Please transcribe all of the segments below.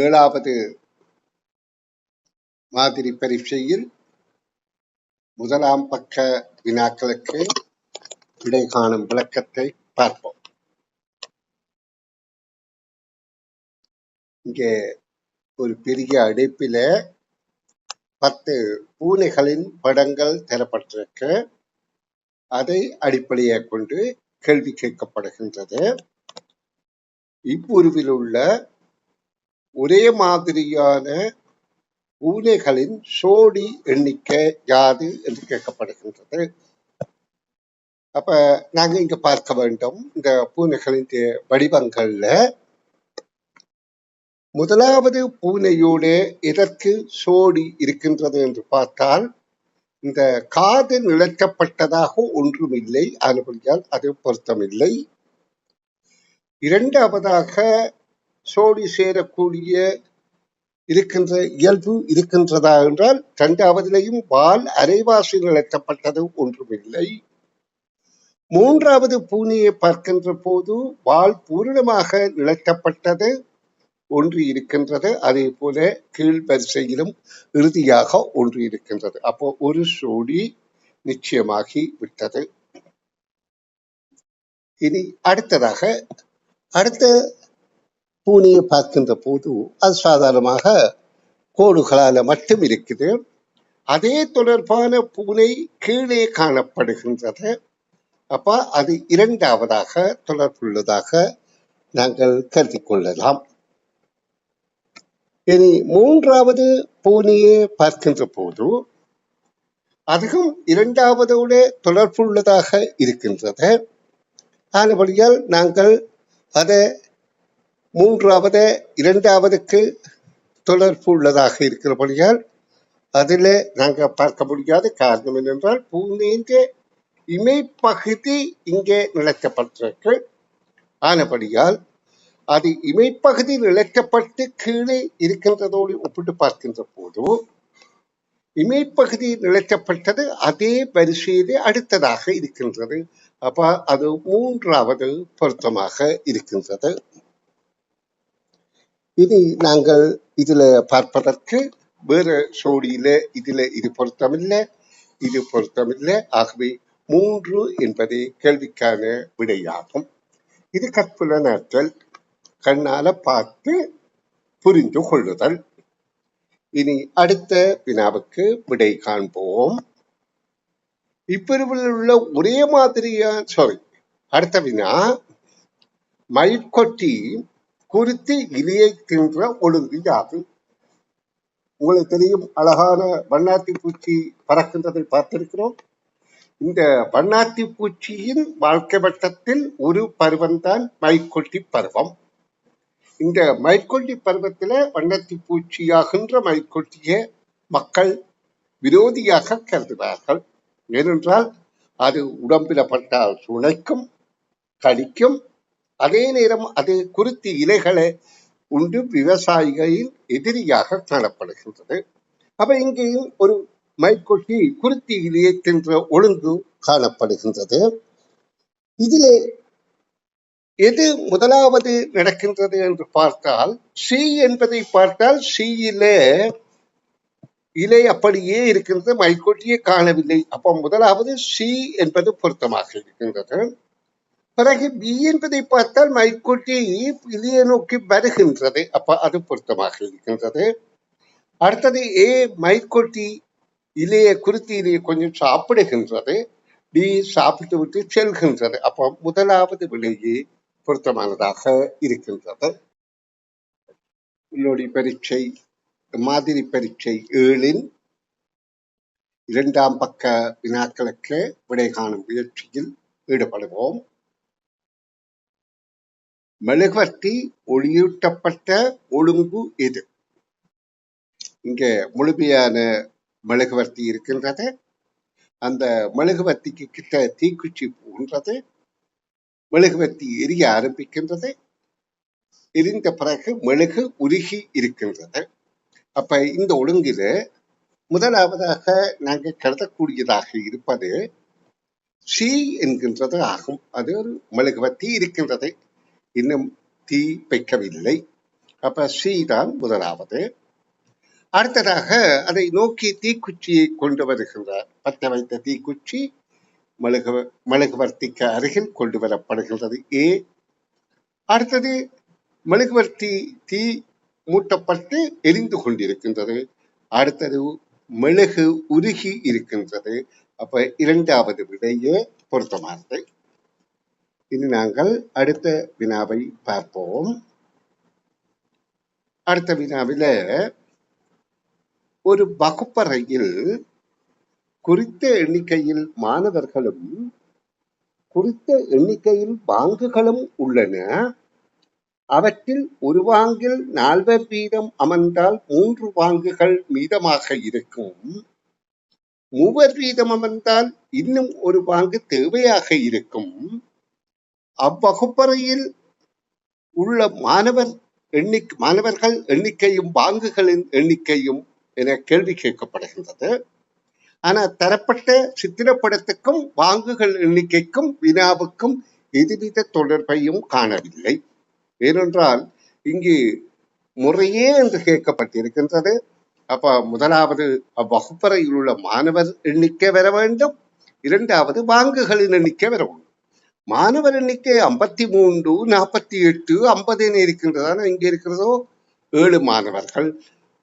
ஏழாவது மாதிரி பரீட்சையில் முதலாம் பக்க வினாக்களுக்கு விடை காணும் விளக்கத்தை பார்ப்போம். இங்கே ஒரு பெரிய அடைப்பில 10 பூனைகளின் படங்கள் தரப்பட்டிருக்கு. அதை அடிப்படையாக கொண்டு கேள்வி கேட்கப்படுகின்றது. இவ்வுருவில் உள்ள ஒரே மாதிரியான பூனைகளின் சோடி எண்ணிக்கை யாது என்று கேட்கப்படுகின்றது. அப்ப நாங்க இங்க பார்க்க வேண்டும், இந்த பூனைகளின் வடிவங்கள்ல முதலாவது பூனையோடு எதற்கு சோடி இருக்கின்றது என்று பார்த்தால், இந்த காது நிலக்கப்பட்டதாக ஒன்றுமில்லை, ஆனபடியால் அது பொருத்தமில்லை. இரண்டாவதாக சோடி சேரக்கூடிய இருக்கின்ற இயல்பு இருக்கின்றதா என்றால், இரண்டாவதிலையும் வால் அரைவாசி நிலக்கப்பட்டது ஒன்றுமில்லை. மூன்றாவது பூனையை பார்க்கின்ற போது வால் பூரணமாக நிலக்கப்பட்டது ஒன்று இருக்கின்றது. அதே போல கீழ் வரிசையிலும் இறுதியாக ஒன்று இருக்கின்றது. அப்போ ஒரு சோடி நிச்சயமாகி விட்டது. இனி அடுத்ததாக அடுத்த பூனையை பார்க்கின்ற போது அது சாதாரணமாக கோடுகளால மட்டும் இருக்குது. அதே தொடர்பான பூனை கீழே காணப்படுகின்றது. அப்ப அது இரண்டாவதாக தொடர்புள்ளதாக நாங்கள் கருதி கொள்ளலாம். இனி மூன்றாவது பூனையை பார்க்கின்ற போது அதுவும் இரண்டாவதோட தொடர்புள்ளதாக இருக்கின்றது. ஆனபடியால் நாங்கள் அதை மூன்றாவது இரண்டாவதுக்கு தொடர்பு உள்ளதாக இருக்கிறபடியால் அதில் நாங்கள் பார்க்க முடியாத காரணம் என்னென்றால், பூனையின் இமைப்பகுதி இங்கே நிலக்கப்பட்டிருக்கு. ஆனபடியால் அது இமைப்பகுதி நிலக்கப்பட்டு கீழே இருக்கின்றதோடு ஒப்பிட்டு பார்க்கின்ற போது இமைப்பகுதி நிலக்கப்பட்டது அதே வரிசையிலே அடுத்ததாக இருக்கின்றது. அப்ப அது மூன்றாவது பொருத்தமாக இருக்கின்றது. இனி நாங்கள் இதுல பார்ப்பதற்கு வேற சோடியில இதுல இது பொருத்தமில்லை, இது பொருத்தமில்லை. ஆகவே 3 என்பதே கேள்விக்கான விடையாகும். இது கற்புலனாற்றல், கண்ணால பார்த்து புரிந்து கொள்ளுதல். இனி அடுத்த வினாவுக்கு விடை காண்போம். இப்பிரிவில் உள்ள ஒரே மாதிரியான அடுத்த வினா, மயிர்கொட்டி குறித்து இலையை தின்ற ஒழுங்கு யாது? உங்களுக்கு தெரியும், அழகான வண்ணாத்தி பூச்சி பறக்கின்றதை பார்த்திருக்கிறோம். இந்த வண்ணாத்தி பூச்சியின் வாழ்க்கை வட்டத்தில் ஒரு பருவம்தான் மயிர்கொட்டி பருவம். இந்த மயிர்கொட்டி பருவத்தில வண்ணாத்தி பூச்சியாகின்ற மயிர்கொட்டியை மக்கள் விரோதியாக கருதுவார்கள். ஏனென்றால் அது உடம்பில பட்டால் சுளைக்கும், கடிக்கும். அதே நேரம் அது குருத்தி இலைகளை உண்டு விவசாயிகளின் எதிரியாக காணப்படுகின்றது. அப்ப இங்கேயும் ஒரு மயிர்கொட்டி குருத்தி இலையை தின்ற ஒழுங்கு காணப்படுகின்றது. இதிலே எது முதலாவது நடக்கின்றது என்று பார்த்தால், சி என்பதை பார்த்தால் சியிலே இலை அப்படியே இருக்கின்றது, மயிர்கொட்டியே காணவில்லை. அப்போ முதலாவது சி என்பது பொருத்தமாக இருக்கின்றது. பிறகு பி என்பதை பார்த்தால் மயிர்கொட்டி இலையை நோக்கி வருகின்றது, அப்ப அது பொருத்தமாக இருக்கின்றது. அடுத்தது ஏ, மயிர்கொட்டி இலையை குருத்தி இலையை கொஞ்சம் சாப்பிடுகின்றது, டி சாப்பிட்டு விட்டு செல்கின்றது. அப்போ முதலாவது விலையே பொருத்தமானதாக இருக்கின்றது. உள்ளொடி பரீட்சை மாதிரி பரீட்சை 7 இரண்டாம் பக்க வினாக்களுக்கு விடை காணும் முயற்சியில் ஈடுபடுவோம். மெழுகுவர்த்தி ஒளியூட்டப்பட்ட ஒழுங்கு எது? இங்கே முழுமையான மெழுகுவர்த்தி இருக்கின்றது. அந்த மெழுகுவர்த்திக்கு கிட்ட தீக்குச்சி போன்றது. மெழுகுவர்த்தி எரிய ஆரம்பிக்கின்றது. எரிந்த பிறகு மெழுகு உருகி இருக்கின்றது. அப்ப இந்த ஒழுங்கில முதலாவதாக நாங்கள் கருதக்கூடியதாக இருப்பது சி என்கின்றது ஆகும். அது ஒரு மெழுகுவர்த்தி இருக்கின்றது, இன்னும் தீ வைக்கவில்லை. அப்ப சி தான் முதலாவது. அடுத்ததாக அதை நோக்கி தீக்குச்சியை கொண்டு வருகின்றார். பற்ற வைத்த தீக்குச்சி மெழுகுவர்த்திக்கு அருகில் கொண்டு வரப்படுகின்றது ஏ. அடுத்தது மெழுகுவர்த்தி தீ மூட்டப்பட்டு எரிந்து கொண்டிருக்கின்றது. அடுத்தது மெழுகு உருகி இருக்கின்றது. அப்ப இரண்டாவது விடையே பொருத்தமானது. இனி நாங்கள் அடுத்த வினாவை பார்ப்போம். அடுத்த வினாவில ஒரு வகுப்பறையில் குறித்த எண்ணிக்கையில் மாணவர்களும் குறித்த எண்ணிக்கையில் பாங்குகளும் உள்ளன. அவற்றில் ஒரு வாங்கில் 4 வீதம் அமர்ந்தால் 3 வாங்குகள் மீதமாக இருக்கும். 3 வீதம் அமர்ந்தால் இன்னும் ஒரு வாங்கு தேவையாக இருக்கும். அவ்வகுப்பறையில் உள்ள மாணவர்கள் எண்ணிக்கையும் பாங்குகளின் எண்ணிக்கையும் என கேள்வி கேட்கப்படுகின்றது. ஆனா தரப்பட்ட சித்திரப்படத்துக்கும் பாங்குகள் எண்ணிக்கைக்கும் வினாவுக்கும் எதுவித தொடர்பையும் காணவில்லை. ஏனென்றால் இங்கு முறையே என்று கேட்கப்பட்டிருக்கின்றது. அப்ப முதலாவது அவ்வகுப்பறையில் உள்ள மாணவர் எண்ணிக்கை வர வேண்டும், இரண்டாவது பாங்குகளின் எண்ணிக்கை வர வேண்டும். மாணவர் எண்ணிக்கை 53, 48, 50 என இருக்கின்றதா? இங்க இருக்கிறதோ 7 மாணவர்கள்.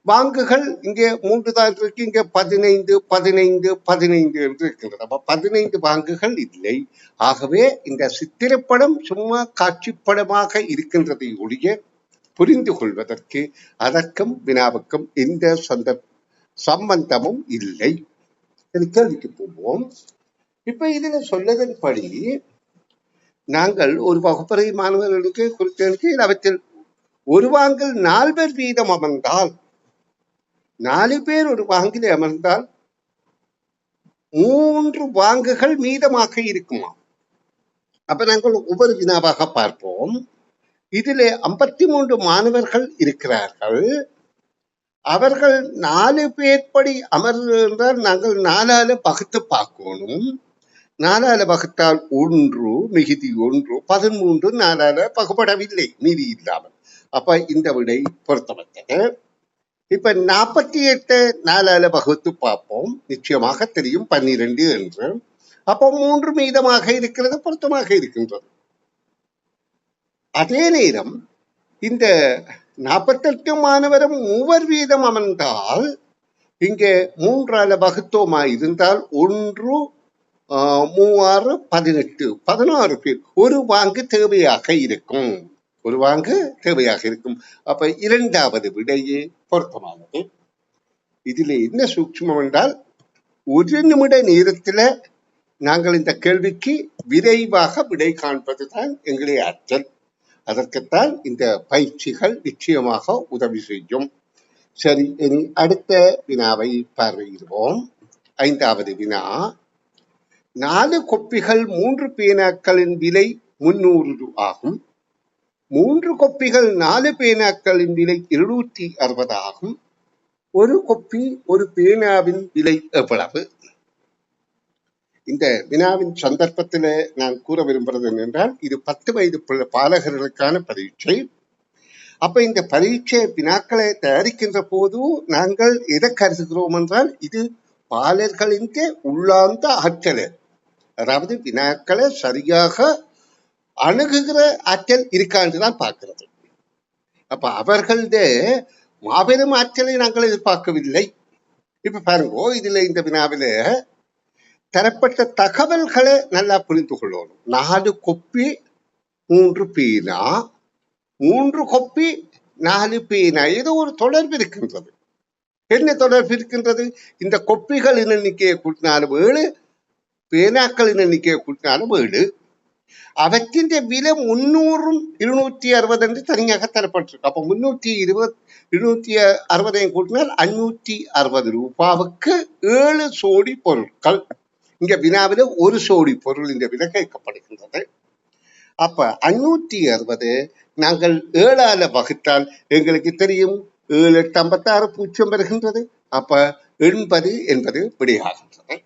பாங்குகள் இங்கே 3 தான் இருக்கு, இங்க 15, 15, 15 என்று இருக்கின்றது. அப்ப 15 பாங்குகள் இல்லை. ஆகவே இந்த சித்திரப்படம் சும்மா காட்சிப்படமாக இருக்கின்றதை ஒழிய புரிந்து கொள்வதற்கு அதற்கும் வினாவுக்கும் எந்த சம்பந்தமும் இல்லை. கேள்விக்கு போவோம். இப்ப இதுல சொல்லதன்படி நாங்கள் ஒரு வகுப்பறை மாணவர்களுக்கு குறித்த அவற்றில் ஒரு வாங்கில் 4 வீதம் அமர்ந்தால் 4 பேர் ஒரு வாங்கில் அமர்ந்தால் 3 வாங்குகள் மீதமாக இருக்குமா? அப்ப நாங்கள் ஒவ்வொரு வினாவாக பார்ப்போம். இதிலே 53 மாணவர்கள் இருக்கிறார்கள். அவர்கள் 4 பேர் படி அமர்ந்தால் நாங்கள் 4ஆல வகுத்து பார்க்கணும். 4ஆல வகுத்தால் 1, மிகுதி 1, 13 4ஆல வகுப்படவில்லை மீதி இல்லாமல். அப்ப இந்த விடை பொருத்தமற்றது. இப்ப 48 4ஆல வகுத்து பார்ப்போம். நிச்சயமாக தெரியும் 12 என்று. அப்போ 3 மீதமாக இருக்கிறது, பொருத்தமாக இருக்கின்றது. அதே நேரம் இந்த 48 மாணவரும் 3 வீதம் அமர்ந்தால் இங்கே 3ஆல வகுத்தோமா இருந்தால் 1, 3, 18, 16 பேர் ஒரு வாங்கு தேவையாக இருக்கும். ஒரு வாங்கு தேவையாக இருக்கும். அப்ப இரண்டாவது விடையே பொருத்தமானது. இதுல என்ன சூட்சுமம் என்றால் 1 நிமிட நேரத்துல நாங்கள் இந்த கேள்விக்கு விரைவாக விடை காண்பதுதான் எங்களுடைய ஆற்றல். அதற்குத்தான் இந்த பயிற்சிகள் நிச்சயமாக உதவி செய்யும். சரி, இனி அடுத்த வினாவை பார்வையிடுவோம். 5வது வினா. 4 கொப்பிகள் 3 பேனாக்களின் விலை 300 ஆகும். 3 கொப்பிகள் 4 பேனாக்களின் விலை 260 ஆகும். ஒரு கொப்பி ஒரு பேனாவின் விலை எவ்வளவு? இந்த வினாவின் சந்தர்ப்பத்தில் நான் கூற விரும்புறது என்னென்றால், இது 10 வயது பாலகர்களுக்கான பரீட்சை. அப்ப இந்த பரீட்சை வினாக்களை தயாரிக்கின்ற போது நாங்கள் எதை கருதுகிறோம் என்றால், இது பாலர்களின் உள்ளார்ந்த ஆற்றல், அதாவது வினாக்களை சரியாக அணுகுகிற ஆற்றல் இருக்கான்றுதான் பார்க்கிறது. அப்ப அவர்களது மாபெரும் ஆற்றலை நாங்கள் எதிர்பார்க்கவில்லை. இப்ப பாருங்க, இதுல இந்த வினாவில தரப்பட்ட தகவல்களை நல்லா புரிந்து கொள்ளணும். 4 கொப்பி 3 பேனா, 3 கொப்பி 4 பேனா, ஏதோ ஒரு தொடர்பு இருக்கின்றது. என்ன தொடர்பு இருக்கின்றது? இந்த கொப்பிகளின் எண்ணிக்கையை கூட்டினாலும் 7, பேனாக்களின் எண்ணிக்கையை கூட்டினாலும் 7. அவற்றின் விலை 300, 260 என்று தனியாக தரப்பட்டிருக்கு. அப்ப 320, 260 கூட்டினால் 560 ரூபாவுக்கு 7 சோடி பொருட்கள். இங்க வினாவில ஒரு சோடி பொருள் இந்த விலை கேட்கப்படுகின்றது. அப்ப 560 நாங்கள் 7ஆல வகுத்தால் எங்களுக்கு தெரியும் 7, 8, 56 பூஜ்ஜியம் வருகின்றது. அப்ப 80 என்பது விடையாகின்றது.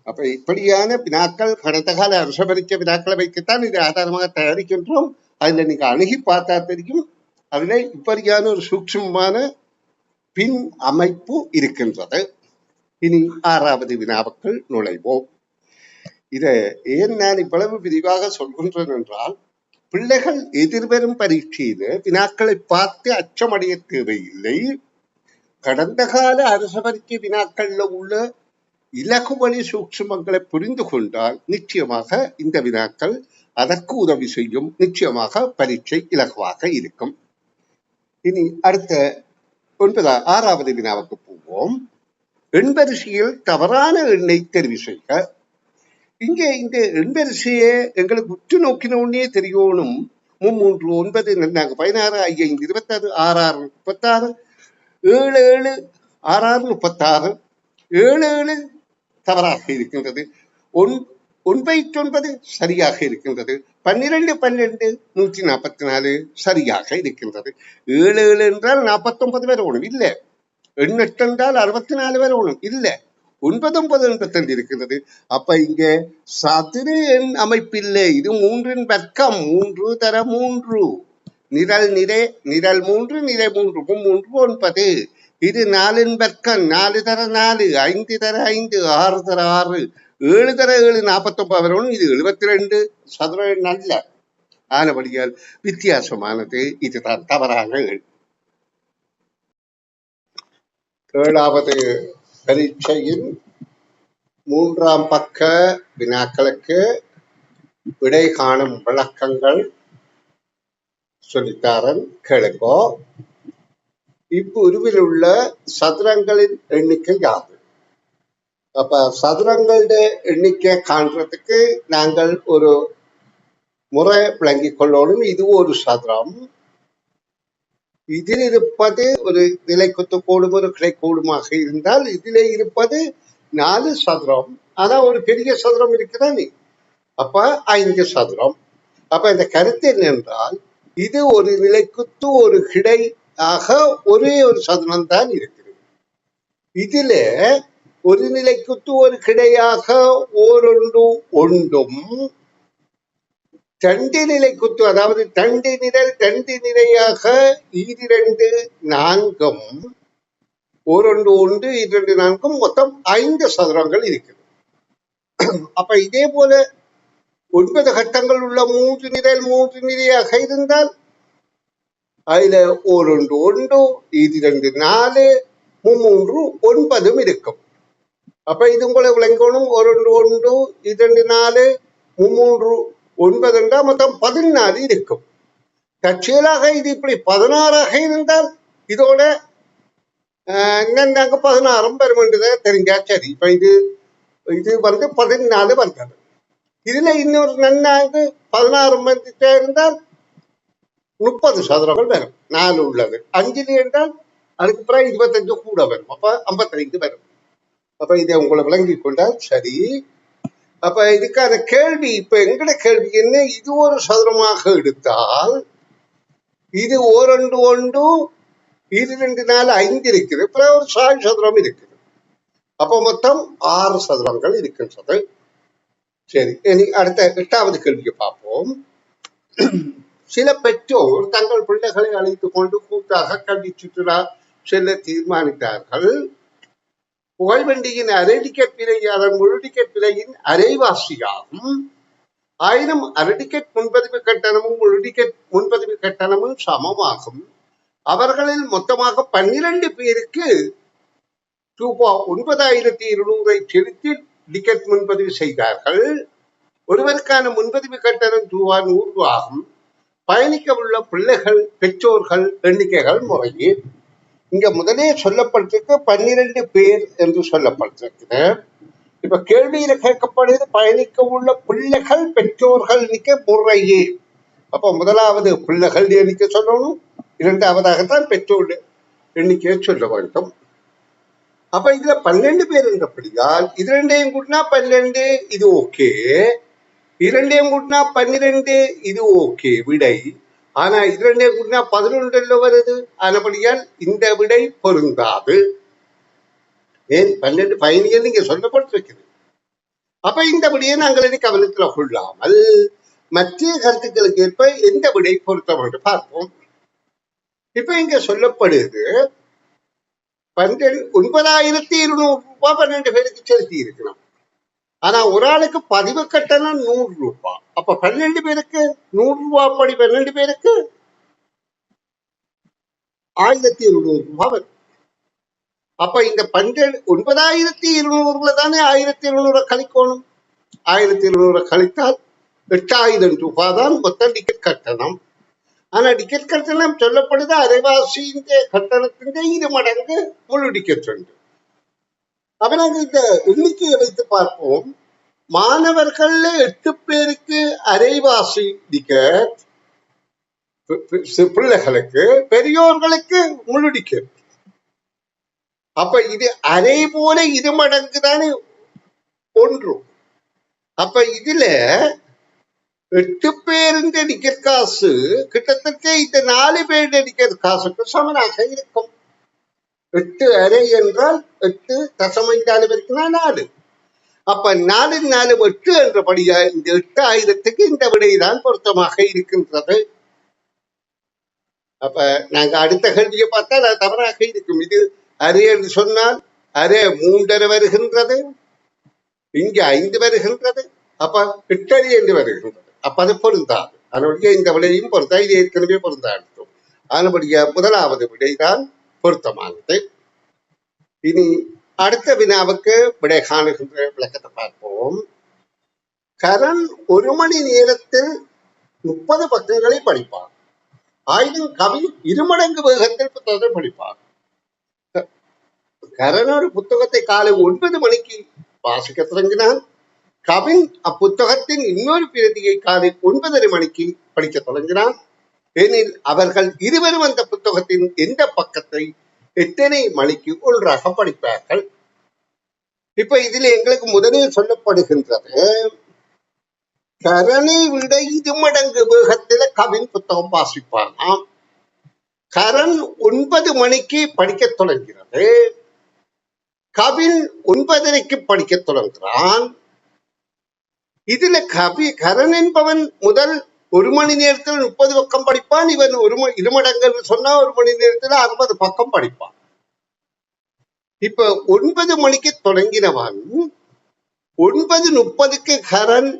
அப்ப இப்படியான வினாக்கள் கடந்த கால அரச பரீட்சை வினாக்களை வைக்கத்தான் இதை ஆதாரமாக தயாரிக்கின்றோம். அதுல நீங்க அணுகி பார்த்தா தெரியும், அதுல இப்படியான ஒரு சூட்சமான பின் அமைப்பு இருக்கின்றது. இனி 6வது வினாவுக்குள் நுழைவோம். இதை ஏன் நான் இவ்வளவு விரிவாக சொல்கின்றேன் என்றால், பிள்ளைகள் எதிர்வரும் பரீட்சையில வினாக்களை பார்த்து அச்சமடைய தேவையில்லை. கடந்த கால அரச பரீட்சை வினாக்கள்ல உள்ள இலகுவழி சூட்சுமங்களை புரிந்து கொண்டால் நிச்சயமாக இந்த வினாக்கள் அதற்கு உதவி செய்யும். நிச்சயமாக பரீட்சை இலகுவாக இருக்கும். இனி அடுத்த 6வது வினாவுக்கு போவோம். எண்வரிசையில் தவறான எண்ணை தெரிவு செய்க. இங்கே இந்த எண்வரிசையை எங்களுக்கு உற்று நோக்கின உடனே தெரியணும். 3 9 16 5 5 26 6 6 36 7 7 6 36 7 7 தவறாக இருக்கின்றது. 9 சரியாக இருக்கின்றது. 12 12 144 சரியாக இருக்கின்றது. 7 7 என்றால் 49 வரணும் இல்லை. 8 என்றால் 64 வரணும் இல்லை. 9 9 85 இருக்கின்றது. அப்ப இங்க சதுர எண் அமைப்பில்லை. இது 3 வர்க்கம். 3 தர 3 நிரல் 3 நிறை 3 3 9. இது 4 வர்க்கம். 4 தர 4 5 தர 5 6 தர 6 7 தர 7 49 வரணும். இது 72 சதுர எண் அல்ல. ஆனபடியால் வித்தியாசமானது. இதுதான் தவறான எண். 7வது பரீட்சையின் 3ஆம் பக்க வினாக்களுக்கு விடை காணும் விளக்கங்கள் சொல்லித்தாரன் கேளுங்கோ. இவ்வுருவில் உள்ள சதுரங்களின் எண்ணிக்கை யாது? அப்ப சதுரங்களுடைய எண்ணிக்கை காண்றதுக்கு நாங்கள் ஒரு முறை விளங்கிக் கொள்ளணும். இது ஒரு சதுரம். இதில் இருப்பது ஒரு நிலைக்குத்து கோடும் ஒரு கிளை கோடுமாக இருந்தால் இதிலே இருப்பது 4 சதுரம். ஆனா ஒரு பெரிய சதுரம் இருக்குதானே, அப்ப 5 சதுரம். அப்ப இந்த கருத்து என்னென்றால், இது ஒரு நிலைக்குத்து ஒரு கிடை ஆக ஒரே ஒரு சதுரம் தான் இருக்கிறது. இதுல ஒரு நிலைக்குத்து ஒரு கிடையாக ஓரொன்று ஒன்றும், தண்டு நிலைக்குத்து அதாவது தண்டு நிரல் தண்டு நிலையாக 2 4 ஓரொன்று 1 2 4 மொத்தம் 5 சதுரங்கள் இருக்குது. அப்ப இதே போல 9 கட்டங்கள் உள்ள 3 நிரல் 3 நிலையாக இருந்தால் அதுல ஓரொன்று 1 2 4 3 9 இருக்கும். அப்ப இது உங்களை விளங்கணும். ஓரொன்று 1 2 4 3 9 என்றால் மொத்தம் 14 இருக்கும். தற்செயலாக இது இப்படி 16ஆக இருந்தால் இதோட நாங்க 16 பெருமன்றதை தெரிஞ்சா சரி. இப்ப இது 14 வந்தது. இதுல இன்னொரு நன்னாங்க 16 வந்துட்டே இருந்தால் 30 சதுரங்கள் வரும். 4 உள்ளது 5 என்றால் அதுக்கு பிறகு 25 கூட வரும். அப்ப 55 வரும். அப்ப இதை உங்களை விளங்கி கொண்டால் சரி. அப்ப இதுக்கான கேள்வி, இப்ப எங்கட கேள்வி என்ன, இது ஒரு சதுரமாக எடுத்தால் இது ஓரொன்று 1 2 4 5 இருக்குது. அப்புறம் ஒரு சாய் சதுரம் இருக்குது. அப்ப மொத்தம் 6 சதுரங்கள் இருக்கின்றது. சரி, இனி அடுத்த 8வது கேள்வியை பார்ப்போம். சில பெற்றோர் தங்கள் பிள்ளைகளை அழைத்துக் கொண்டு கூட்டாக கல்வி சுற்றுலா செல்ல தீர்மானித்தார்கள். புகழ்வண்டியின் அரை டிக்கெட் விலை அதன் முழு டிக்கெட் விலையின் அரைவாசியாகும். ஆயினும் அரை டிக்கெட் முன்பதிவு கட்டணமும் முழு டிக்கெட் முன்பதிவு கட்டணமும் சமமாகும். அவர்களில் மொத்தமாக 12 பேருக்கு ரூபாய் 9200 செலுத்தி டிக்கெட் முன்பதிவு செய்தார்கள். ஒருவருக்கான முன்பதிவு கட்டணம் ரூபாய் 100 ஆகும். பயணிக்க உள்ள பிள்ளைகள் பெற்றோர்கள் எண்ணிக்கைகள் முறையே இங்க முதலே சொல்லப்பட்டிருக்கு 12 பேர் என்று சொல்லப்பட்டிருக்கு. இப்ப கேள்வியில கேட்கப்படுது பயணிக்க உள்ள பிள்ளைகள் பெற்றோர்கள் எண்ணிக்கை முறையே. அப்ப முதலாவது பிள்ளைகள் எண்ணிக்கை சொல்லணும், 2வதாகத்தான் பெற்றோர் எண்ணிக்கையை சொல்ல வேண்டும். அப்ப இதுல 12 பேர் என்றபடியால் இது 2ஐயும் கூட்டினா 12, இது ஓகே. 2ஐயும் கூட்டினா 12, இது ஓகே விடை. ஆனா இது 2ஐயும் கூட்டினா 11 வருது. ஆனபடியால் இந்த விடை பொருந்தாது. ஏன் 12 பயணிகள் இங்க சொல்லப்பட்டிருக்குது. அப்ப இந்த விடையை நாங்கள் கவனத்துல கொள்ளாமல் மற்ற கருத்துக்களுக்கு ஏற்ப எந்த விடை பொருத்தம் என்று பார்ப்போம். இப்ப இங்க சொல்லப்படுது 9,200 ரூபாய் 12 பேருக்கு செலுத்தி இருக்கணும். ஆனா ஒரு ஆளுக்கு பதிவு கட்டணம் 100 ரூபாய். அப்ப 12 பேருக்கு 100 ரூபாய் படி 12 பேருக்கு 1,200 ரூபாய் வரும். அப்ப இந்த 9,200 தானே 1,200 கழிக்கணும். 1,200 கழித்தால் 8,000 ரூபாய் தான் மொத்த டிக்கெட் கட்டணம். ஆனா டிக்கெட் கட்டணம் சொல்லப்படுது அரைவாசி கட்டணத்தின் 2 மடங்கு முழு டிக்கெட் உண்டு. அப்ப நாங்க இந்த எண்ணிக்கையை வைத்து பார்ப்போம். மாணவர்கள் 8 பேருக்கு அரைவாசி டிக்கெட், பிள்ளைகளுக்கு, பெரியோர்களுக்கு முழு டிக்கெட். அப்ப இது அரை போல 2 மடங்கு தானே ஒன்று. அப்ப இதுல 8 பேருந்த டிக்கெட் காசு கிட்டத்தட்ட இந்த 4 பேருடைய டிக்கெட் காசுக்கு சமனாக இருக்கும். 8 அரை என்றால் 8.5 பேருக்குன்னா 4. அப்ப 4 4 8 என்றபடியா இந்த 8,000க்கு இந்த விடைதான் பொருத்தமாக இருக்கின்றது. அப்ப நாங்க அடுத்த கேள்வியை பார்த்தா அது தவறாக இருக்கும். இது அரை என்று சொன்னால் அரை 3.5 வருகின்றது, இங்க 5 வருகின்றது, அப்ப 8 என்று வருகின்றது. அப்ப அது பொருந்தாது. அதனுடைய இந்த விடையும் பொருந்தா, இது ஏற்கனவே பொருந்தா இருக்கும். அதனுடைய முதலாவது விடைதான் பொருத்தமானது. இனி அடுத்த வினாவுக்கு விடை காணுகின்ற விளக்கத்தை பார்ப்போம். கரண் 1 மணி நேரத்தில் 30 பக்கங்களை படிப்பார். ஆயினும் கவி 2 மடங்கு வேகத்தில் புத்தகத்தை படிப்பார். கரண் ஒரு புத்தகத்தை காலை 9 மணிக்கு வாசிக்க தொடங்கினான். கவின் அப்புத்தகத்தின் இன்னொரு பிரதியை காலை 9:30 மணிக்கு படிக்க தொடங்கினான். ஏனில் அவர்கள் இருவரும் அந்த புத்தகத்தின் எந்த பக்கத்தை எத்தனை மணிக்கு ஒன்றாக படிப்பார்கள். இப்ப இதுல எங்களுக்கு முதலில் சொல்லப்படுகின்றது, கரணை விட 2 மடங்கு வேகத்தில கவின் புத்தகம் வாசிப்பானாம். கரண் 9 மணிக்கு படிக்க தொடங்கிறது, கவின் 9:30க்கு படிக்க தொடங்குகிறான். இதுல கரண் என்பவன் முதல் 1 மணி நேரத்தில் 30 பக்கம் படிப்பான். இவன் 2 மடங்கு சொன்னா 1 மணி நேரத்தில் 60 பக்கம் படிப்பான். இப்ப 9 மணிக்கு தொடங்கினவன் 9:30க்கு கரண்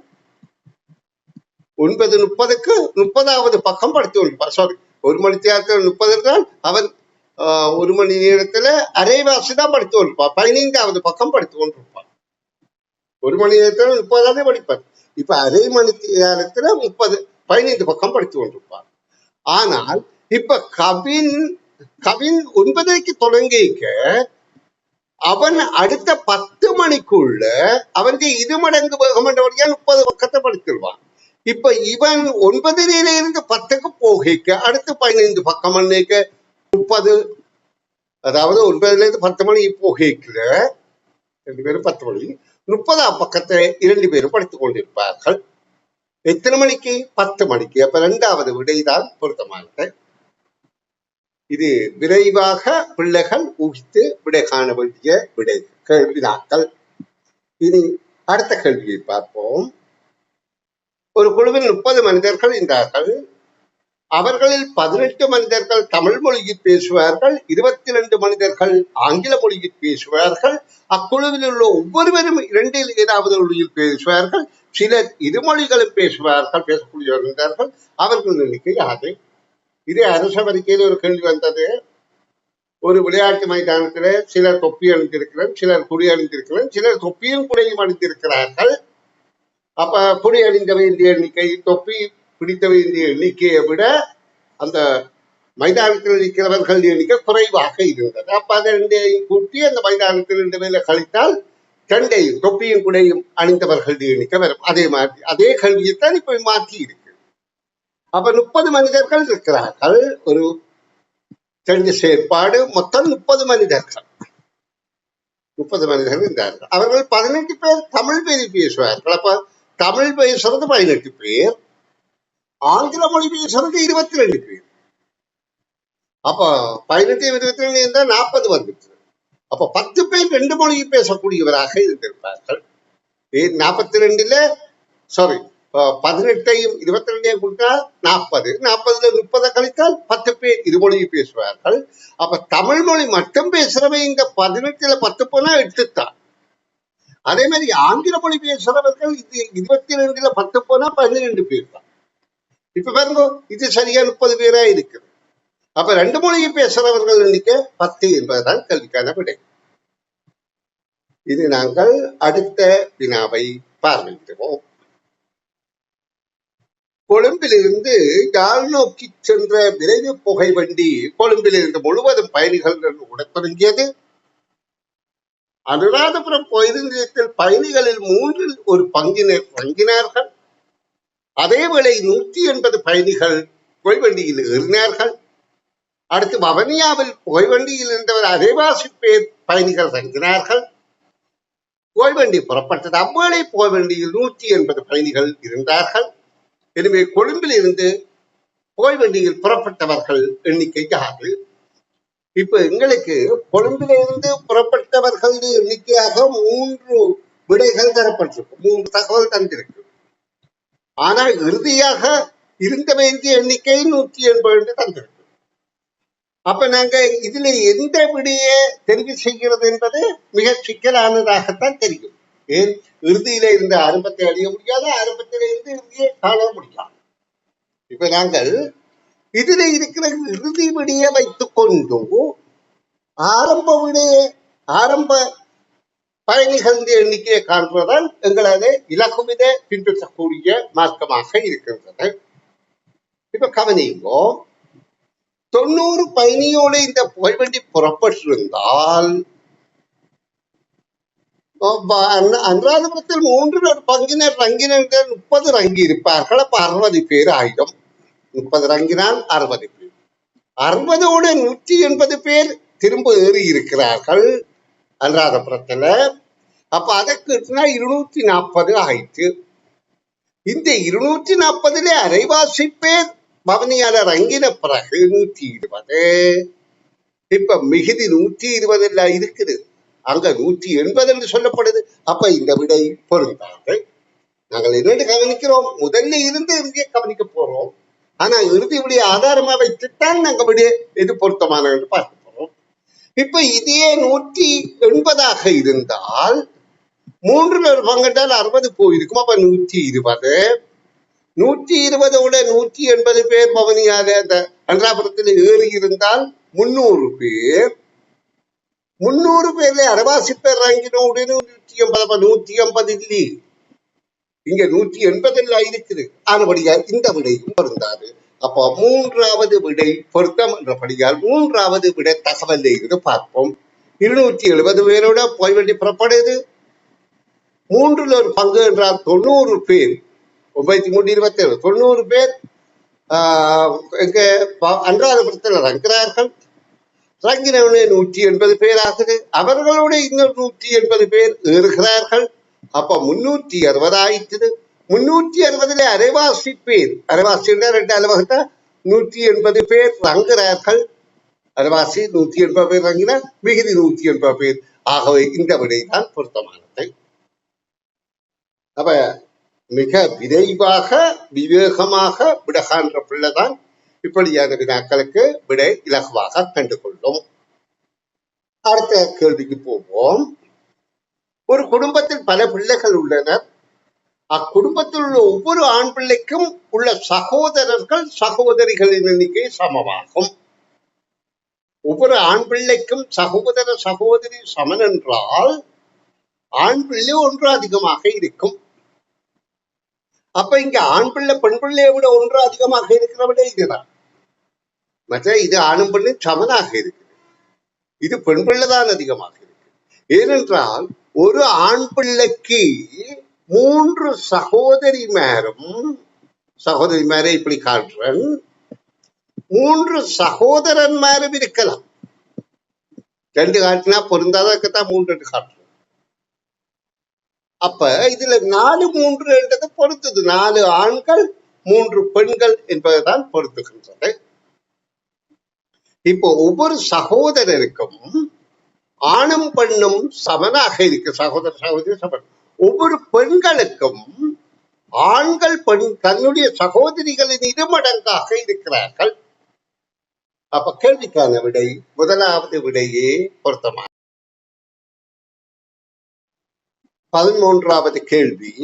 9:30க்கு 30வது பக்கம் படித்து கொண்டிருப்பான். சாரி, 1 மணி நேரத்தில் 30 இருந்தால் அவன் 1 மணி நேரத்துல அரைவாசி தான் படித்து கொண்டிருப்பான். 15வது பக்கம் படித்து கொண்டிருப்பான். 1 மணி நேரத்துல 30 படிப்பார். இப்ப அரை மணி நேரத்துல 15 பக்கம் படித்து கொண்டிருப்பார். ஆனால் இப்ப கவின் 9க்கு தொடங்கிக்க அவன் அடுத்த 10 மணிக்குள்ள அவன் 2 மடங்கு வேகம் என்றபடியா 30 பக்கத்தை படித்துருவான். இப்ப இவன் 9:30 10க்கு போகிக்க அடுத்து 15 பக்கம் 30, அதாவது 9 10 மணி போகிக்கல 2 பேரும் 10 மணி 30ஆம் பக்கத்தை 2 பேரும் படித்துக் கொண்டிருப்பார்கள். எத்தனை மணிக்கு? 10 மணிக்கு. அப்ப 2வது விடைதான் பொருத்தமானது. இது விரைவாக பிள்ளைகள் ஊகித்து விடை காண வேண்டிய வினாக்கள். இனி அடுத்த கேள்வியை பார்ப்போம். ஒரு குழுவில் 30 மனிதர்கள் இருந்தார்கள். அவர்களில் 18 மனிதர்கள் தமிழ் மொழியில் பேசுவார்கள், 22 மனிதர்கள் ஆங்கில மொழியில் பேசுவார்கள். அக்குழுவில் உள்ள ஒவ்வொருவரும் 2இல் ஏதாவது மொழியில் பேசுவார்கள். சிலர் 2 மொழிகளும் பேசக்கூடியவர்கள் இருந்தார்கள். அவர்கள் எண்ணிக்கை யாது? இதே அரச வரிக்கையில் ஒரு கேள்வி வந்தது. ஒரு விளையாட்டு மைதானத்துல சிலர் தொப்பி அணிந்திருக்கிறார், சிலர் குடி அணிந்திருக்கிறார், சிலர் தொப்பியும் குடையும் அணிந்திருக்கிறார்கள். அப்ப குடி அணிந்த வேண்டிய எண்ணிக்கை, தொப்பி பிடித்த வேண்டிய எண்ணிக்கையை விட அந்த மைதானத்தில் இருக்கிறவர்கள் எண்ணிக்கை குறைவாக இருந்தது. அப்ப அதை 2ஐயும் கூட்டி அந்த மைதானத்தில் 2 பேரை கழித்தால் 2ஐயும் தொப்பியும் குடையும் அணிந்தவர்கள் எண்ணிக்கை வரும். அதே மாதிரி அதே கல்வியைத்தான் இப்ப மாற்றி இருக்கு. அப்ப 30 மனிதர்கள் இருக்கிறார்கள். ஒரு 2 செயற்பாடு, மொத்தம் 30 மனிதர்கள் இருந்தார்கள். அவர்கள் 18 பேர் தமிழ் பேசுவார்கள். அப்ப தமிழ் பேசுறது 18 பேர், ஆங்கில மொழி பேசுறது 22 பேர். அப்ப 18 22 இருந்தா 40 வந்துச்சு. அப்ப 10 பேர் 2 மொழியை பேசக்கூடியவராக இருந்திருப்பார்கள். 42ல சாரி 18ஐயும் 22ஐயும் கொடுத்தால் 40, 40ல 30 கழித்தால் 10 பேர் இது மொழியை பேசுவார்கள். அப்ப தமிழ் மொழி மட்டும் பேசுறவன் இங்க 18ல 10 போனா 8 தான். அதே மாதிரி ஆங்கில மொழி பேசுறவர்கள் இது 22ல 10 போனா 12 பேர் தான். இப்ப பாருங்க, இது சரியா 30 பேரா இருக்குது. அப்ப 2 மொழியை பேசுறவர்கள் எண்ணிக்கை 10 என்பதுதான் கல்விக்கான விடை. இது நாங்கள் அடுத்த வினாவை பார்வையிடுவோம். கொழும்பிலிருந்து யாழ் நோக்கி சென்ற விரைவு புகை வண்டி கொழும்பிலிருந்து முழுவதும் பயணிகள் உடத் தொடங்கியது. அனுராதபுரம் பேருந்து நிலையத்தில் பயணிகளில் 3ல் 1 பங்கினர் இறங்கினார்கள். அதேவேளை 180 பயணிகள் புகைவண்டியில் ஏறினார்கள். அடுத்து வவனியாவில் புகைவண்டியில் இருந்தவர் அரைவாசி பேர் பயணிகள் இறங்கினார்கள். புகைவண்டி புறப்பட்டது. அவ்வேளை புகைவண்டியில் 180 பயணிகள் இருந்தார்கள். எனவே கொழும்பில் இருந்து புகைவண்டியில் புறப்பட்டவர்கள் எண்ணிக்கை யாரு? இப்ப எங்களுக்கு கொழும்பிலிருந்து புறப்பட்டவர்கள் எண்ணிக்கையாக 3 விடைகள் தரப்பட்டிருக்கு, 3 தகவல் தந்திருக்கு. ஆனால் இறுதியாக இருந்த வேண்டிய எண்ணிக்கை 180 தந்திருக்கு. அப்ப நாங்க இதுல எந்த விடையை தெரிவு செய்கிறது என்பது மிக சிக்கலானதாகத்தான் தெரியும். ஏன், இறுதியில இருந்த ஆரம்பத்தை அடைய முடியாது, ஆரம்பத்தில இருந்து இறுதியை காண முடியாது. இப்ப நாங்கள் இதுல இருக்கிற இறுதி விடையை வைத்துக் கொண்டு ஆரம்ப பயணிகள் எண்ணிக்கையை காண்பதுதான் எங்களது இலகுவித பின்பற்றக்கூடிய மார்க்கமாக இருக்கின்றது. இப்ப கவனிங்கோ, 90 பயணியோடு இந்த புகைவண்டி புறப்பட்டிருந்தால் அனுராதபுரத்தில் 3ல் 1 பங்கினர் ரங்கினர் 30 ரங்கி இருப்பார்கள். அப்ப 60 பேர் ஆயிடும். 30 ரங்கினால் 60 பேர். 60ஓடு 180 பேர் திரும்ப ஏறி இருக்கிறார்கள் அனுராதபுரத்துல. அப்ப அதற்கு 240 ஆயிடுச்சு. இந்த 240ல அரைவாசி பேர் பவனியால ரங்கின பிறகு 120. இப்ப மிகுதி 120 இருக்குது. அங்க 180 என்று சொல்லப்படுது. அப்ப இந்த விடை பொருந்தாது. நாங்கள் என்னென்று கவனிக்கிறோம், முதல்ல இருந்து இறுதியை கவனிக்க போறோம். ஆனா இறுதி விடைய ஆதாரமா வைத்துத்தான் நாங்க விடைய எது பொருத்தமான என்று பார்க்க போறோம். இப்ப இதே 180ஆக இருந்தால் 3ல் 1 பங்கிட்டால் 60 போயிருக்கும். அப்ப 120. 120ஓட 180 பேர் பவனியால அந்த அனுராதபுரத்தில் ஏறி இருந்தால் 300 பேர். 300 பேர்ல அரைவாசி பேர் ரங்கினோடு 180. 180 இல்லையே, இங்க 180 இருக்குது. ஆனபடியால் இந்த விடையும் பொருந்தாது. அப்போ 3வது விடை பொருத்தம் என்றபடியால் 3வது விடை தகவல் இருந்து பார்ப்போம். 270 பேரோட புகைவண்டி புறப்படுது. 3ல் 1 பங்கு என்றால் 90 பேர். 927 90 பேர் எங்க அனுராதபுரத்தில் இறங்குகிறார்கள். இறங்கினவுடனே 180 பேர் ஆகுது. அவர்களோட இன்னொரு 180 பேர் ஏறுகிறார்கள். அப்ப 360 ஆயிடுச்சு. 360ல அரைவாசி பேர், அரைவாசி 2 அளவகத்தை 180 பேர் இறங்குகிறார்கள். அரைவாசி 180 பேர் இறங்கினா மிகுதி 180 பேர். ஆகவே இந்த விடைதான் பொருத்தமானது. அப்ப மிக விரைவாக விவேகமாக விடகான்ற பிள்ளைதான் இப்படியான வினாக்களுக்கு விடை இலகுவாக கண்டுகொள்ளும். அடுத்த கேள்விக்கு போவோம். ஒரு குடும்பத்தில் பல பிள்ளைகள் உள்ளனர். அக்குடும்பத்தில் உள்ள ஒவ்வொரு ஆண் பிள்ளைக்கும் உள்ள சகோதரர்கள் சகோதரிகளின் எண்ணிக்கை சமமாகும். ஒவ்வொரு ஆண் பிள்ளைக்கும் சகோதர சகோதரி சமன் என்றால் ஆண் பிள்ளை 1 அதிகமாக இருக்கும். அப்ப இங்க ஆண் பிள்ளை பெண் பிள்ளையை விட 1 அதிகமாக இருக்கிற விட இதுதான். மற்ற இது ஆணும் பெண்ணும் சமனாக இருக்கு. இது பெண் பிள்ளைதான் அதிகமாக இருக்கு. ஏனென்றால் ஒரு ஆண் பிள்ளைக்கு 3 சகோதரிமாரை இப்படி காட்டுறேன், 3 சகோதரன்மாரும் இருக்கலாம். 2 காட்டினா பொருந்தாதான் 3 காட்டுறேன். அப்ப இதுல 4 3 என்றது பொருத்துது. 4 ஆண்கள் 3 பெண்கள் என்பதுதான் பொருத்துகின்றது. இப்போ ஒவ்வொரு சகோதரருக்கும் ஆணும் பெண்ணும் சமனாக இருக்கு. சகோதர சகோதரி சமன். ஒவ்வொரு பெண்களுக்கும் ஆண்கள் பெண் தன்னுடைய சகோதரிகளின் இருமடங்காக இருக்கிறார்கள். அப்ப கேள்விக்கான விடை முதலாவது விடையே பொருத்தமா. 13வது கேள்வி.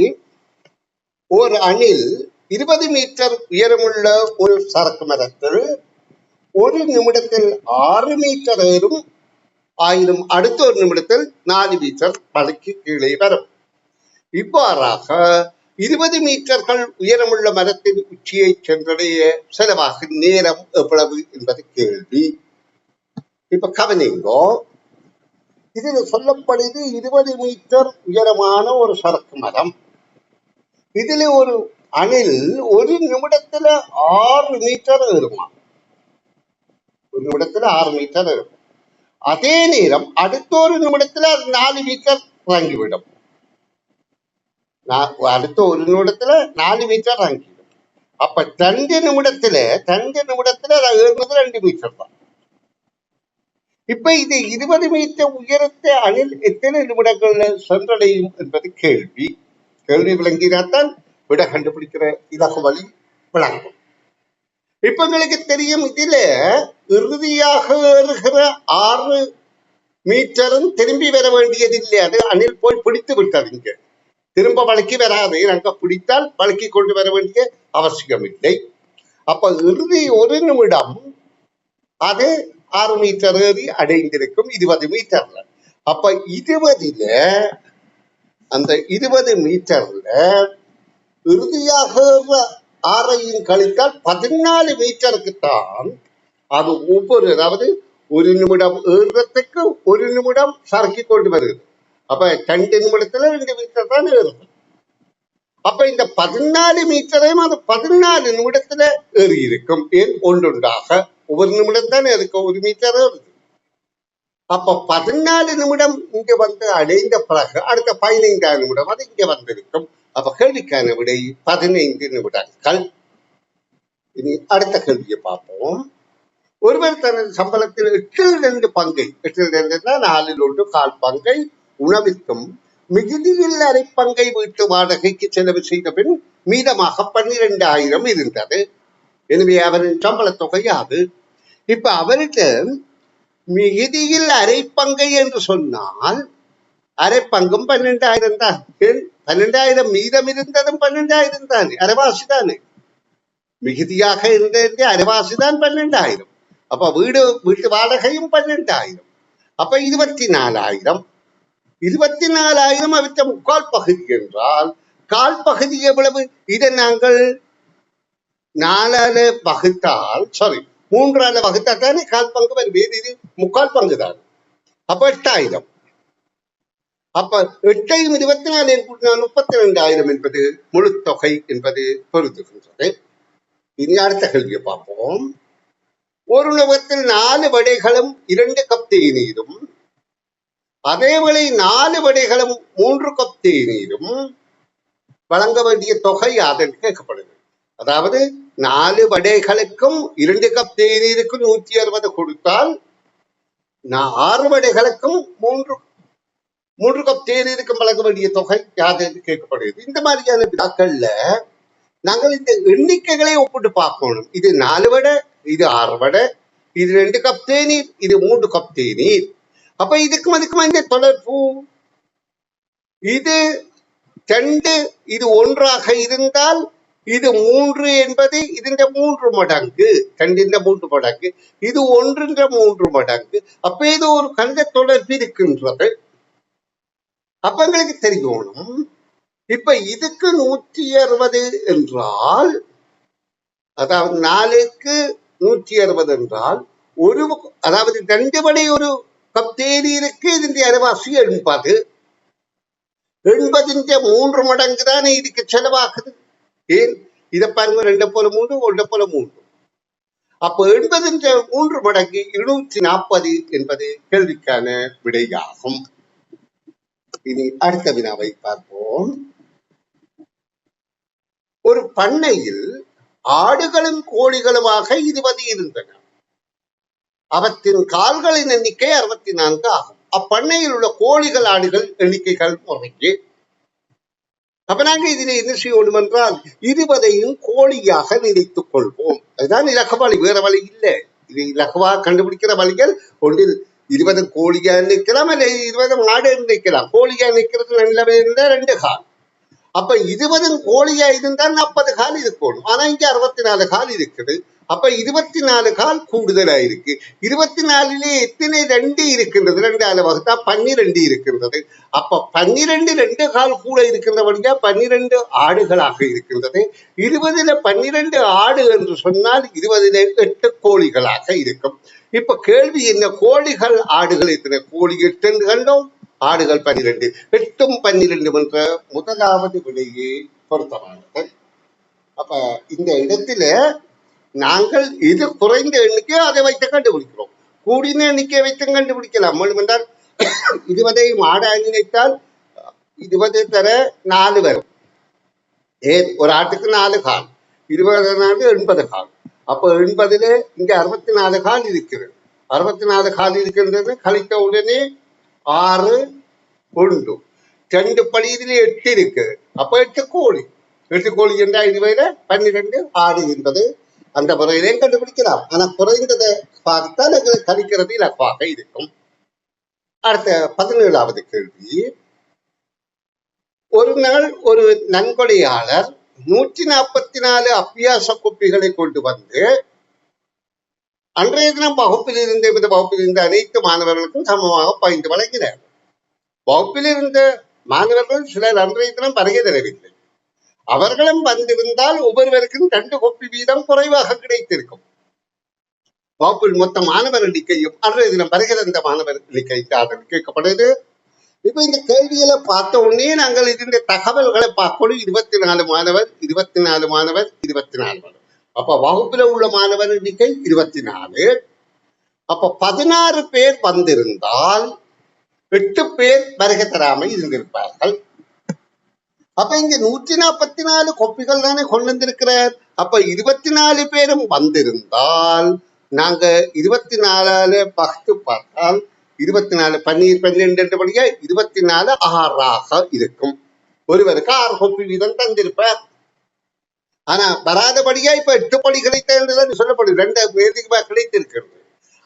ஒரு அணில் 20 மீட்டர் உயரமுள்ள ஒரு சரக்கு மரத்தில் ஒரு நிமிடத்தில் 6 மீட்டர் ஏறும், ஆயினும் அடுத்த ஒரு நிமிடத்தில் 4 மீட்டர் பழுக்கி கீழே வரும். இவ்வாறாக 20 மீட்டர்கள் உயரமுள்ள மரத்தின் உச்சியை சென்றடைய செலவாகும் நேரம் எவ்வளவு என்பது கேள்வி. இப்ப கவனிங்கோ, இதுல சொல்லப்படுது 20 மீட்டர் உயரமான ஒரு சரக்கு மரம். இதுல ஒரு அணில் ஒரு நிமிடத்துல 6 மீட்டர் ஏறுமா. ஒரு நிமிடத்துல 6 மீட்டர் ஏறும். அதே நேரம் அடுத்த ஒரு நிமிடத்துல அது 4 மீட்டர் இறங்கிவிடும். அடுத்த ஒரு நிமிடத்துல 4 மீட்டர் இறங்கிவிடும். அப்ப 2 நிமிடத்துல அது ஏறுறது 2 மீட்டர் தான். இப்ப இது 20 மீட்டர் உயரத்தை அணில் எத்தனை நிமிடங்கள்ல சென்றடையும் என்பது கேள்வி. கேள்வி விளங்கினால்தான் விட கண்டுபிடிக்கிற இலக வழி விளங்கும். இப்ப உங்களுக்கு தெரியும், இதுல இறுதியாக ஏறுகிற 6 மீட்டரும் திரும்பி வர வேண்டியதில்லை. அது அணில் போய் பிடித்து விட்டது. இங்க திரும்ப வழக்கி வராது. நாங்க பிடித்தால் வழக்கி கொண்டு வர வேண்டிய அவசியம் இல்லை. அப்ப இறுதி ஒரு நிமிடம் அது 6 மீட்டர் ஏறி அடைந்திருக்கும் 20 மீட்டர்ல. அப்ப 20ல அந்த 20 மீட்டர்ல இறுதியாக 6ஐயும் கழித்தால் 14 மீட்டருக்கு தான் அது ஒவ்வொரு, அதாவது ஒரு நிமிடம் ஏறுறதுக்கு ஒரு நிமிடம் சறுக்கி கொண்டு வருது. அப்ப 2 நிமிடத்துல 2 மீட்டர் தான் ஏறுது. அப்ப இந்த 14 மீட்டரையும் அது 14 நிமிடத்துல ஏறி இருக்கும். ஏன் ஒன்றுண்டாக ஒவ்வொரு நிமிடம் தானே இருக்கும், ஒரு மீட்டர் ஏறுது. அப்ப 14 நிமிடம் இங்க வந்து அடைந்த பிறகு அடுத்த 15ஆம் நிமிடம் அது இங்க வந்திருக்கும். அப்ப கேள்விக்கான விடை 15 நிமிடங்கள். இனி அடுத்த கேள்வியை பார்ப்போம். ஒருவர் தனது சம்பளத்தில் 8 பங்கை, 4 பங்கை உணவிற்கும் மிகுதியில் அரை பங்கை வீட்டு வாடகைக்கு செலவு செய்த பின் மீதமாக 12,000 இருந்தது. எனவே அவரின் சம்பள தொகை அது. இப்ப அவர்கிட்ட மிகுதியில் அரை பங்கை என்று சொன்னால் அரை பங்கும் 12,000 தான். 12,000 மீதம் இருந்ததும் 12,000 தானே, அரைவாசி தானே. மிகுதியாக இருந்த அரைவாசி தான் 12,000. அப்ப வீட்டு வாடகையும் 12,000. அப்ப 24,000. 24,000 அவற்ற முக்கால் பகுதி என்றால் கால் பகுதி எவ்வளவு? இதை நாங்கள் 4ஆல வகுத்தால், சாரி 3ஆல வகுத்தா தானே கால் பங்கு வருது. இது முக்கால் பங்கு தான். அப்ப 8,000. அப்ப 8ஐயும் 24 32,000 என்பது முழு தொகை என்பது பொருந்துகின்றது. இனி அடுத்த கேள்வியை பார்ப்போம். ஒரு உணவகத்தில் 4 வடைகளும் 2 கப் தேநீரும், அதேவேளை 4 வடைகளும் 3 கப் தேநீரும் வழங்க வேண்டிய தொகை அதற்கு கேட்கப்படுது. அதாவது 4 வடைகளுக்கும் 2 கப் தேநீருக்கும் 160 கொடுத்தால் 6 வடைகளுக்கும் 3 கப் தேநீருக்கும் வழங்க வேண்டிய தொகை யாதற்கு கேட்கப்படுது. இந்த மாதிரியான வினாக்கள்ல நாங்கள் இந்த எண்ணிக்கைகளை ஒப்பிட்டு பார்க்கணும். இது 4 வடை, இது 6 வடை, இது 2 கப் தேநீர், இது 3 கப் தேநீர். அப்ப இதுக்கும் என்ன தொடர்பு? இது 2 இது 1ஆக இருந்தால் இது 3 என்பது இதன் 3 மடங்கு, 2 3 மடங்கு, இது 1 3 மடங்கு. அப்ப இது ஒரு கணித தொடர்பு இருக்கின்றது. அப்ப எங்களுக்கு தெரியணும். இப்ப இதுக்கு 160 என்றால், அதாவது 4க்கு 160 என்றால் அதாவது 2 வடை ஒரு கப் தேநீருக்கு இதன் அரைவாசி 80. 80 3 மடங்கு தானே இதுக்கு செலவாகுது. ஏன் இதை பாருங்க, 2 போல 3, 1 போல 3. அப்ப 80 3 மடங்கு 240 என்பது கேள்விக்கான விடையாகும். இனி அடுத்த வினாவை பார்ப்போம். ஒரு பண்ணையில் ஆடுகளும் கோழிகளுமாக 20 இருந்தன. அவற்றின் கால்களின் எண்ணிக்கை 64 ஆகும். அப்பண்ணையில் உள்ள கோழிகள் ஆடுகள் எண்ணிக்கைகள் முறையே. அப்ப நாங்க இதுல என்ன செய்யணும் என்றால் 20ஐயும் கோழியாக நினைத்துக் கொள்வோம். அதுதான் இலக்க வழி, வேற வழி இல்லை. இது இலகுவா கண்டுபிடிக்கிற வழிகள் ஒன்றில் 20 கோழியா நிற்கலாம், அல்ல 20 மாடு நிற்கலாம். கோழியா நிற்கிறது நல்லவே இருந்தா 2 கால். அப்ப 20 கோழியா இருந்தால் 40 கால் இருக்கணும். ஆனா இங்க 64 கால் இருக்குது. அப்ப 24 கால் கூடுதலா இருக்கு. 24லே எத்தனை 2 இருக்கின்றது? 2ஆல வகுத்தா 12 இருக்கின்றது. அப்ப 12 2 கால் கூட இருக்கின்ற வழியா 12 ஆடுகளாக இருக்கின்றது. 20ல 12 ஆடு என்று சொன்னால் 20ல 8 கோழிகளாக இருக்கும். இப்ப கேள்வி என்ன? கோழிகள் ஆடுகள் எத்தனை? கோழி 8 என்று கண்டோம், ஆடுகள் 12. 8ம் 12 என்ற முதலாவது விடையே பொருத்தமானது. அப்ப இந்த இடத்துல நாங்கள் இது குறைந்த எண்ணிக்கையோ அதை வைத்து கண்டுபிடிக்கிறோம். கூடின எண்ணிக்கையை வைத்து கண்டுபிடிக்கலாம். என்றால் 20ஐ மாடா நினைத்தால் 20 தர 4 வரும். ஒரு ஆட்டுக்கு 4 கால், 20 80 கால். அப்ப 80ல இங்க 64 கால் இருக்கிறது. 64 கால் இருக்கின்றது. கழித்த உடனே 6 1 2 படி இதுல 8 இருக்கு. அப்ப 8 கோழி. 8 கோழி என்றால் 20ல 12 ஆடு என்பது அந்த முறையிலையும் கண்டுபிடிக்கலாம். ஆனா குறைந்ததை பார்த்தால் எங்களை கணிக்கிறது இலக்காக இருக்கும். அடுத்த 17வது கேள்வி. ஒரு நாள் ஒரு நன்கொடையாளர் 144 அபியாச குப்பிகளை கொண்டு வந்து அன்றைய தினம் வகுப்பில் இருந்த வகுப்பில் இருந்த அனைத்து மாணவர்களுக்கும் சமமாக பகிர்ந்து வழங்கினார். வகுப்பில் இருந்த மாணவர்கள் சிலர் அன்றைய தினம் வருகை தரவில்லை. அவர்களும் வந்திருந்தால் ஒவ்வொருவருக்கும் 2 கோப்பி வீதம் குறைவாக கிடைத்திருக்கும். வகுப்பில் மொத்த மாணவர் எண்ணிக்கையும் அன்றைய தினம் வருகை தந்த மாணவர் எண்ணிக்கை கேட்கப்படுது. இப்ப இந்த கேள்விகளை பார்த்த உடனே நாங்கள் இதனுடைய தகவல்களை பார்க்கணும். 24 மாணவர், 24 மாணவர், 24 மாணவர். அப்ப வகுப்புல உள்ள மாணவர் எண்ணிக்கை 24. அப்ப 16 பேர் வந்திருந்தால் 8 பேர் வருகை தராமல் இருந்திருப்பார்கள். அப்ப இங்க 144 கோப்பிகள் தானே கொண்டு வந்திருக்கிறார். அப்ப 24 பேரும் வந்திருந்தால் நாங்க 24 பகுத்து பார்த்தால் 24 12 படியா 24 6ஆக இருக்கும். ஒருவருக்கு 6 கோப்பி வீதம் தந்திருப்பார். ஆனா வராதபடியா இப்ப 8 படி கிடைத்தது சொல்லப்படுது. 2 வேதிகமா கிடைத்திருக்கிறது.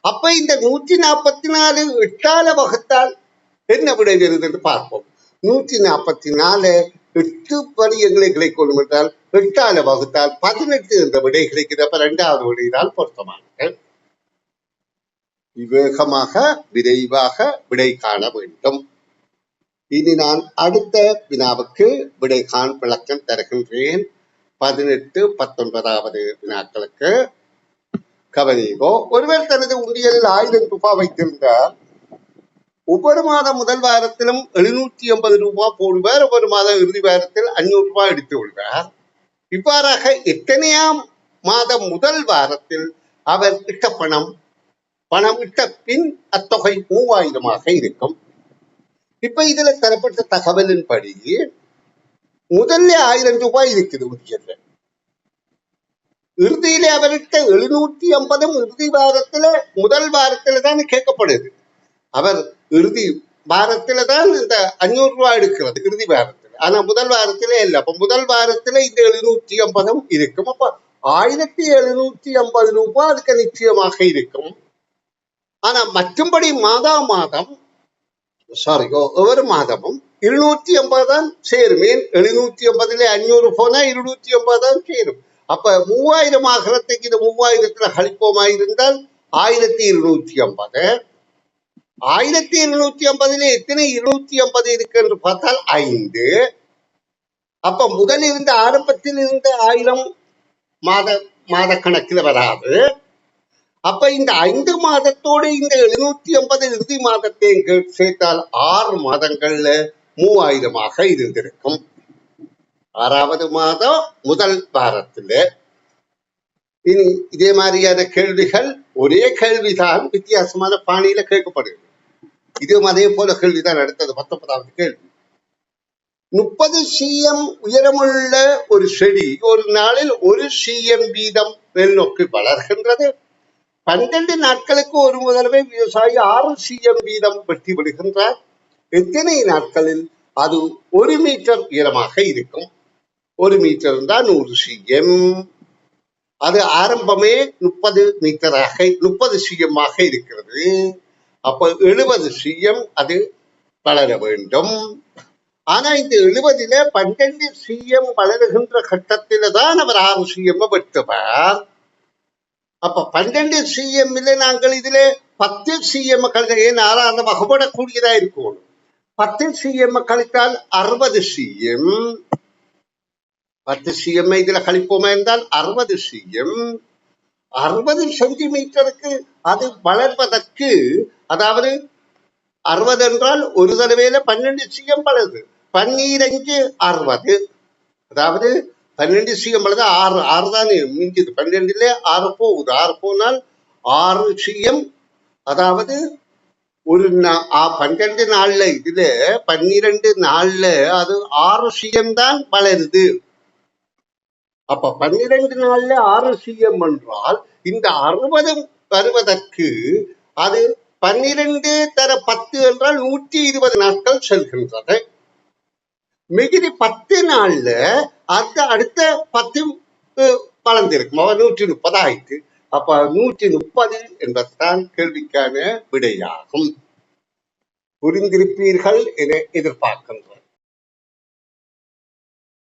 அப்ப இந்த 144 8ஆல வகுத்தால் என்ன விடை வருது என்று பார்ப்போம். 144 8 படி எங்களை கிடைக்கணும் என்றால் 8ஆல வகுத்தால் 18 என்ற விடை கிடைக்கிறது. அப்ப 2வது விடைதான் பொருத்தமானது. விவேகமாக விரைவாக விடை காண வேண்டும். இனி நான் அடுத்த வினாவுக்கு விடை காண் விளக்கம் தருகின்றேன். 18, 19வது வினாக்களுக்கு கவனிங்கோ. ஒருவர் தனது உண்டியலில் 1000 ரூபாய் வைத்திருந்தார். ஒவ்வொரு மாதம் முதல் வாரத்திலும் 780 ரூபாய் போடுவார். ஒவ்வொரு மாதம் இறுதி வாரத்தில் 500 ரூபாய் எடுத்து கொள்வார். இவ்வாறாக எத்தனையாம் மாதம் முதல் வாரத்தில் அவர் இட்ட பணம் இட்ட பின் அத்தொகை 3000ஆக இருக்கும். இப்ப இதுல தரப்பட்ட தகவலின்படி முதல்ல 1000 ரூபாய் இருக்குது உண்டியல்ல. இறுதியிலே அவர்கிட்ட 750 இறுதி வாரத்துல முதல் வாரத்துல தான் கேட்கப்படுது. அவர் இறுதி வாரத்துல தான் இந்த 500 ரூபாய் எடுக்கிறது இறுதி வாரத்துல. ஆனா முதல் வாரத்திலே இல்லை. அப்ப முதல் வாரத்துல இந்த 750 இருக்கும். அப்ப 1750 ரூபாய் அதுக்கு நிச்சயமாக இருக்கும். ஆனா மற்றும்படி மாதம் ஒவ்வொரு மாதமும் 250 தான் சேரும். 750ல 500 போனா 250 தான் சேரும். அப்ப 3000 ஆகிறதுக்கு இது 3000த்துல கழிப்போமா இருந்தால் 1250. 1250ல எத்தனை 250 இருக்கு என்று பார்த்தால் 5. அப்ப முதல் இருந்த ஆரம்பத்தில் இருந்த 1000 மாத கணக்கில் வராது. அப்ப இந்த 5 மாதத்தோடு இந்த 750 இறுதி மாதத்தையும் சேர்த்தால் 6 மாதங்கள்ல 3000ஆக இருந்திருக்கும். 6வது மாதம் முதல் வாரத்துல. இனி இதே மாதிரியான கேள்விகள் ஒரே கேள்விதான் வித்தியாசமான பாணியில கேட்கப்படுது. இதுவும் அதே போல கேள்விதான் அடுத்தது 19வது கேள்வி. 30 cm உயரமுள்ள ஒரு செடி ஒரு நாளில் 1 cm வீதம் மேல் நோக்கி வளர்கின்றது. 12 நாட்களுக்கு ஒரு தடவை விவசாயி 6 cm வீதம் வெட்டி விடுகின்றார். எத்தனை நாட்களில் அது 1 மீட்டர் உயரமாக இருக்கும். 1 மீட்டர் தான் 100 cm. அது ஆரம்பமே 30 மீட்டராக 30 cm இருக்கிறது. அப்ப 70 cm அது வளர வேண்டும். ஆனா இந்த 70ல 12 cm வளருகின்ற கட்டத்தில தான் அவர் 6 cm வெட்டுவார். அப்ப 12 cm நாங்கள் இதுல 10 cm கழித்தால், ஏன் ஆறாண்டு வகைப்படக்கூடியதா இருக்கும். 10 cm கழித்தால் 60 cm. 10 cm இதுல கழிப்போமா என்றால் 60 cm. 60 சென்டிமீட்டருக்கு அது வளர்வதற்கு, அதாவது 60 என்றால் ஒரு தடவையில 12 cm வளருது. 12 60, அதாவது 12 cm வளருது. 6 தான் மிஞ்சுது. 12ல 6 போகுது. 6 போனால் 6 cm, அதாவது ஒரு 12 நாள்ல, இதுல 12 நாள்ல அது 6 cm தான் வளருது. அப்ப 12 நாள்ல 6 cm என்றால் இந்த 60 வருவதற்கு அது 12 தர 10 என்றால் 120 நாட்கள் செல்கின்றது. மிகுதி 10 நாள்ல அடுத்த 10 வளர்ந்திருக்கும். 130 ஆயிட்டு. அப்ப 130 என்பதுதான் கேள்விக்கான விடையாகும். புரிந்திருப்பீர்கள் என எதிர்பார்க்கின்றோம்.